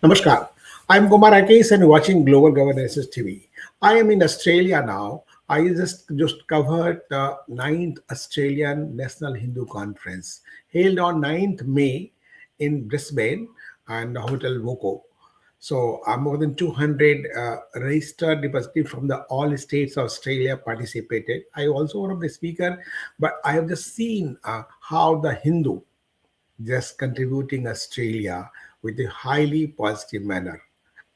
Namaskar. I'm Kumar Rakesh and watching Global Governance TV. I am in Australia now. I just covered the ninth Australian National Hindu Conference held on 9th May in Brisbane and Hotel Voco. So more than 200 registered representatives from the all states of Australia participated. I also one of the speaker, but I have just seen how the Hindu just contributing Australia with a highly positive manner,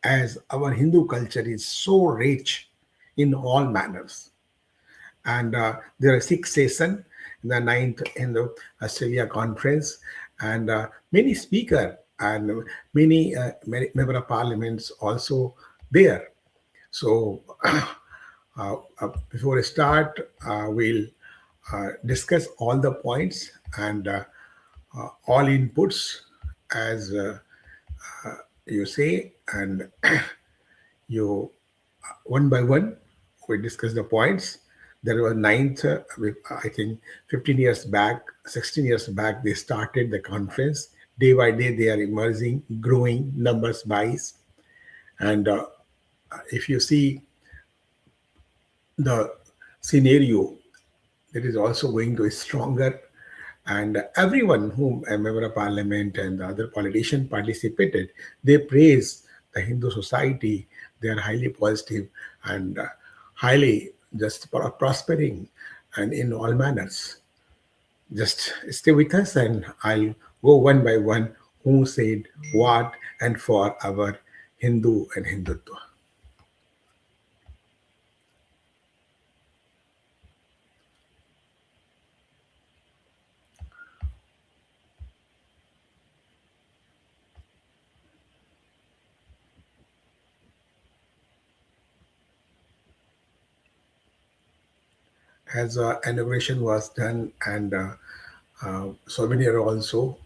as our Hindu culture is so rich in all manners. And there are six sessions in the ninth in the Australia conference, and many speaker and many member of parliaments also there. So before I start, we'll discuss all the points and all inputs as you say, and you one by one we discuss the points. There was ninth, I think 15 years back, 16 years back, they started the conference. Day by day, they are emerging, growing numbers wise. And if you see the scenario, that is also going to be stronger. And everyone whom a member of parliament and the other politician participated, they praise the Hindu society. They are highly positive and highly just prospering and in all manners. Just stay with us and I'll go one by one who said what and for our Hindu and Hindutva. As inauguration was done and souvenir also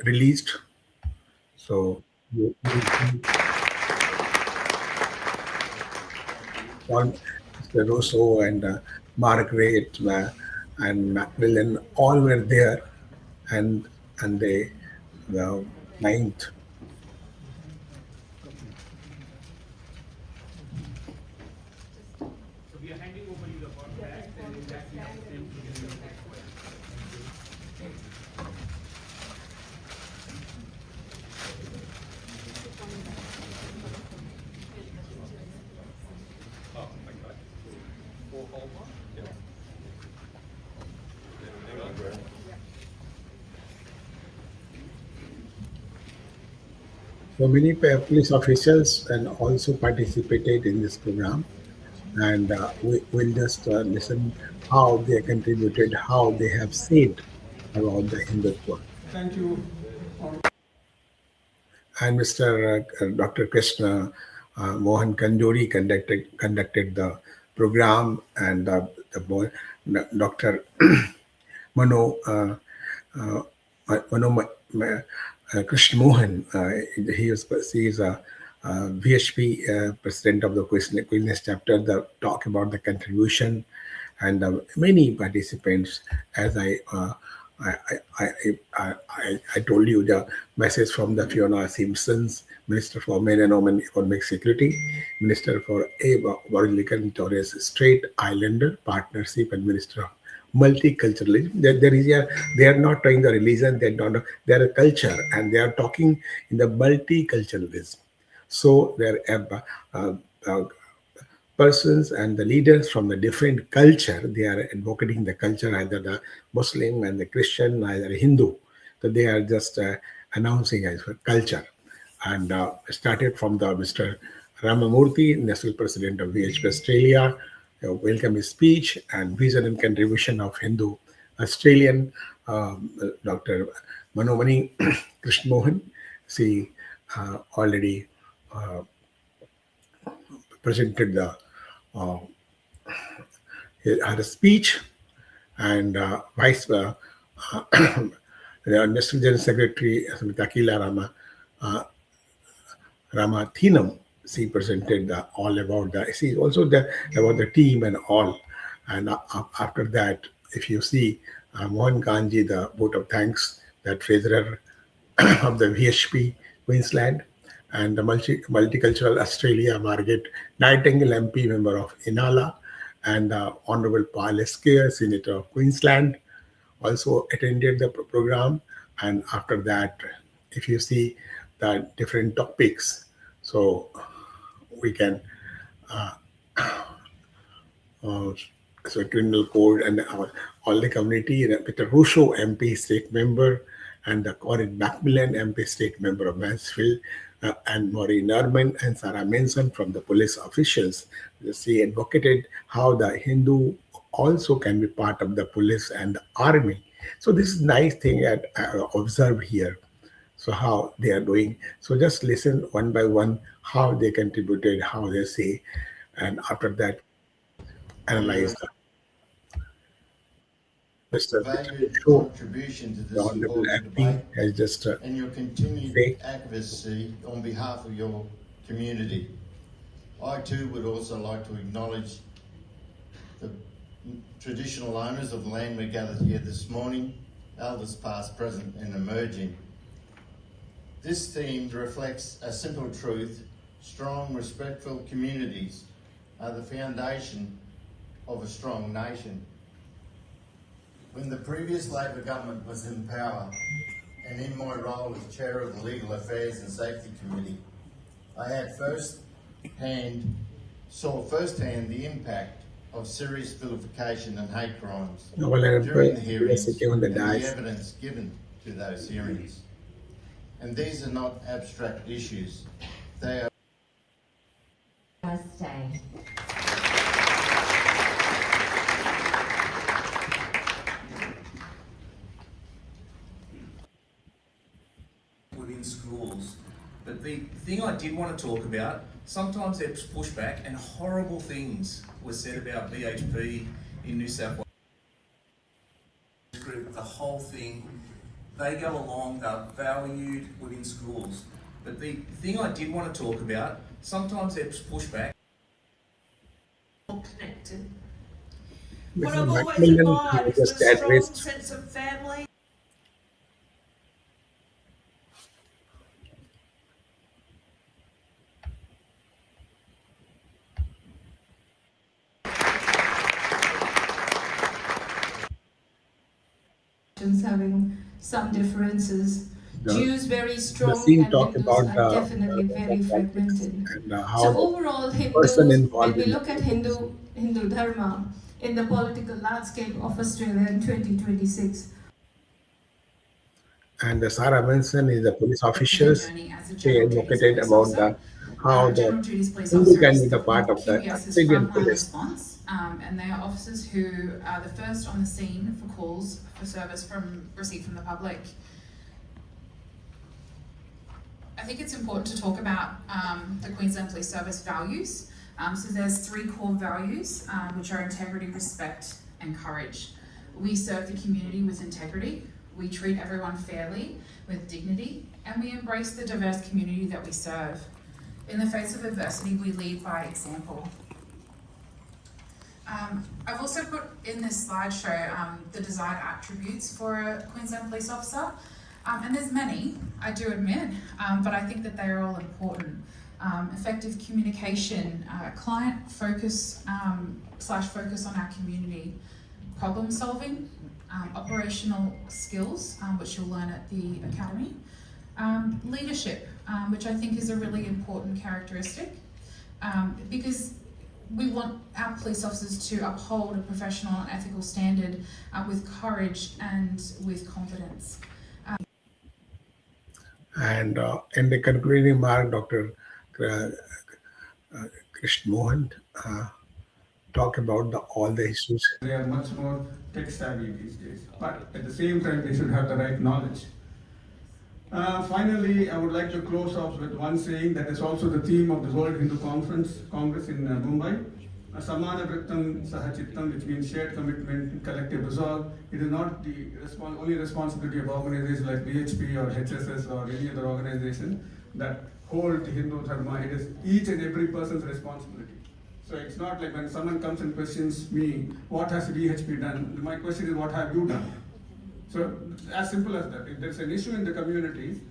released. So you see all Mr. Rosso and Margaret and Macmillan all were there, and they the ninth. So many police officials and also participated in this program, and we will just listen how they contributed, how they have said about the Hindutva. Thank you. And Mr. Dr. Krishna Mohan Kanjori conducted the program, and Dr. Mano uh, Mano Krishna Mohan. He is a VHP president of the Queen's chapter. The talk about the contribution and many participants. As I, I, I told you the message from the Fiona Simpsons, Minister for Men and Women Economic Security, Minister for Aboriginal and Torres Strait Islander Partnership, and Minister of Multiculturalism. They are not talking the religion, they are a culture, and they are talking in the multiculturalism. So there are persons and the leaders from the different culture. They are advocating the culture, either the Muslim and the Christian, either Hindu. So they are just announcing as a culture. And started from the Mr. Ramamurthy, National President of VHP Australia, welcome his speech and vision and contribution of Hindu Australian, Dr. Manomani Krishna Mohan. She already presented the her speech, and Vice the National General Secretary Takila Ramathinam. She presented all about the. She also about the team and all. And after that, if you see Mohan Kanji, the vote of thanks, that treasurer of the VHP Queensland, and the Multicultural Australia Margaret Nightingale MP, member of Inala, and Honorable Paul Esquire, Senator of Queensland, also attended the program. And after that, if you see the different topics, so we can uh, so criminal code and all the community. Peter Russo, MP, state member, and Corin Macmillan, MP, state member of Mansfield, and Maureen Norman and Sarah Manson from the police officials. She advocated how the Hindu also can be part of the police and the army. So this is nice thing that I observe here. So how they are doing. So just listen one by one how they contributed, how they say, and after that analyze the Mr. Peter valued Show, contribution to the this Honorable important MP, debate has just and your continued say, advocacy on behalf of your community. I too would also like to acknowledge the traditional owners of the land we gathered here this morning, elders past, present and emerging. This theme reflects a simple truth: strong, respectful communities are the foundation of a strong nation. When the previous Labor government was in power, and in my role as chair of the Legal Affairs and Safety Committee, I had saw firsthand the impact of serious vilification and hate crimes during the hearings and the evidence given to those hearings. And these are not abstract issues. They are Stay. Within schools. But the thing I did want to talk about, sometimes there's pushback and horrible things were said about BHP in New South Wales. Group, the whole thing, they go along, they're valued within schools. But the thing I did want to talk about, sometimes there's pushback. Connected. Mrs. What I've always Macmillan admired is just the strong addressed sense of family. Having some differences. the, Jews very the strong scene and talk Hindus about are definitely very the politics fragmented. and So how the overall, person Hindus, involved when we in look at Hindu Dharma in the political landscape of Australia in 2026, and Sarah Manson is the police My officials. journey as a She general duties advocated police about officer. how the General duties police Hindu officer can is be the part of the QBS's Australian frontline police. response, and they are officers who are the first on the scene for calls for service received from the public. I think it's important to talk about the Queensland Police Service values. So there's 3 core values, which are integrity, respect, and courage. We serve the community with integrity. We treat everyone fairly, with dignity, and we embrace the diverse community that we serve. In the face of adversity, we lead by example. I've also put in this slideshow the desired attributes for a Queensland police officer. And there's many, I do admit, but I think that they are all important. Effective communication, client focus / focus on our community, problem solving, operational skills, which you'll learn at the academy, leadership, which I think is a really important characteristic, because we want our police officers to uphold a professional and ethical standard with courage and with confidence. And in the concluding remark, Dr. Krishna Mohan talk about all the issues. They are much more tech savvy these days, but at the same time, they should have the right knowledge. Finally, I would like to close off with one saying that is also the theme of the World Hindu Congress in Mumbai. Samana Vrittam Sahachittam, which means shared commitment and collective resolve. It is not the only responsibility of organizations like BHP or HSS or any other organization that hold the Hindu Dharma. It is each and every person's responsibility. So it's not like when someone comes and questions me, what has BHP done? My question is, what have you done? So as simple as that. If there's an issue in the community,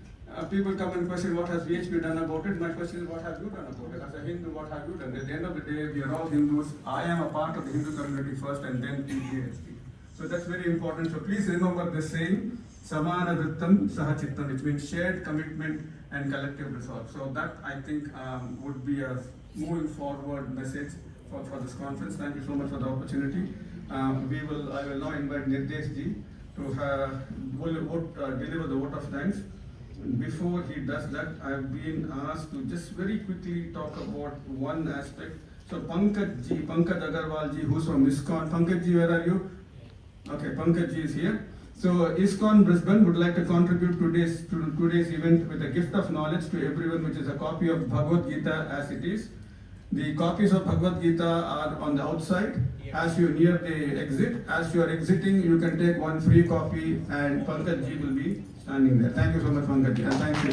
people come and question what has VHP done about it. My question is what have you done about it? As a Hindu, what have you done? At the end of the day, we are all Hindus. I am a part of the Hindu community first and then VHP. So that's very important. So please remember this saying, Samana Vrittam Sahachittam, which means shared commitment and collective resolve. So that I think would be a moving forward message for this conference. Thank you so much for the opportunity. I will now invite Nirdesh ji to deliver the vote of thanks. Before he does that, I have been asked to just very quickly talk about one aspect. So Pankaj Agarwal ji, who's from ISKCON. Pankaj ji, where are you? Okay, Pankaj ji is here. So ISKCON Brisbane would like to contribute to today's event with a gift of knowledge to everyone, which is a copy of Bhagavad Gita as it is. The copies of Bhagavad Gita are on the outside. As you near the exit, as you are exiting, you can take one free copy, and Pankaj ji will be standing there. Thank you so much, Pankaj ji, and thank you.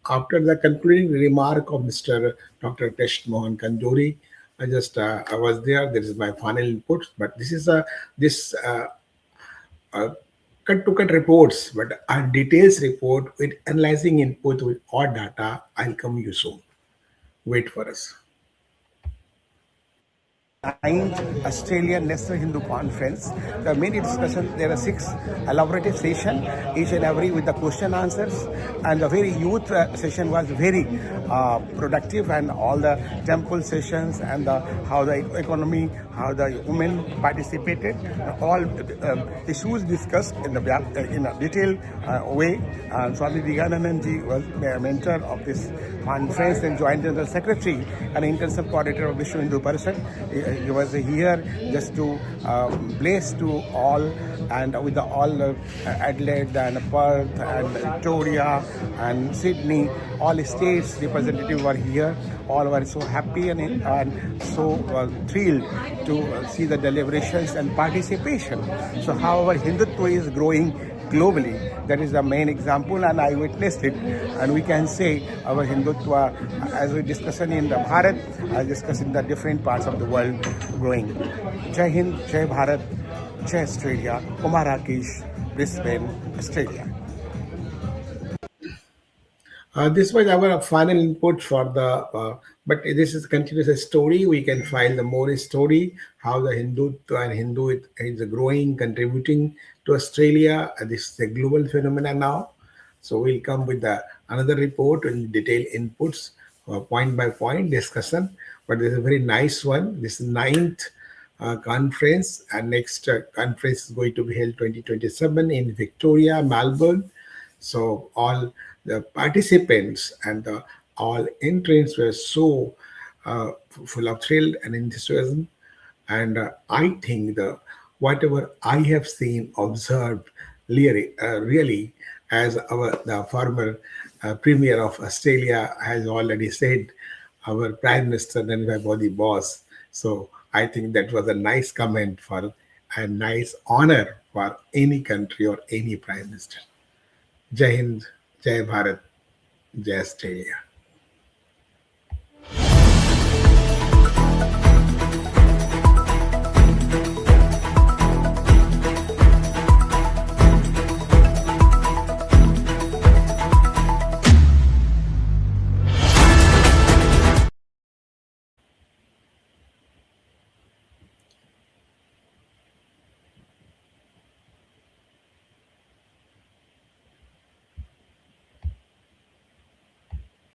After the concluding remark of Mr. Dr. Tesh Mohan Kanjori, I was there. This is my final input, but this is cut-to-cut reports, but a details report with analyzing input with all data. I'll come you soon. Wait for us. 9th Australian National Hindu Conference. There are many discussions. There are 6 elaborative sessions, each and every with the question answers. And the very youth session was very productive, and all the temple sessions and how the economy, how the women participated, all issues discussed in a detailed way. Swami Vivekananda ji was the mentor of this conference and Joint General Secretary and International Coordinator of Vishwa Hindu Parishad. He was here just to bless to all, and with all Adelaide and Perth and Victoria and Sydney, all states representatives were here. All were so happy and so thrilled to see the deliberations and participation. So how our Hindutva is growing globally, that is the main example, and I witnessed it. And we can say our Hindutva, as we discussed in the Bharat, as discussed in the different parts of the world, growing. Jai Hind, Jai Bharat, Jai Australia. Kumar Rakesh, Brisbane, Australia. This was our final input for the, but this is continuous story. We can find the more story, how the Hindutva and Hindu is growing, contributing to Australia. This is a global phenomenon now. So we'll come with another report and detailed inputs, point by point discussion. But this is a very nice one. This is 9th conference, and next conference is going to be held 2027 in Victoria, Melbourne. So all the participants and all entrants were so full of thrill and enthusiasm. And I think whatever I have seen, observed, really, as the former Premier of Australia has already said, our Prime Minister Narendra Modi boss. So I think that was a nice comment for a nice honor for any country or any Prime Minister. Jai Hind, Jai Bharat, Jai Australia.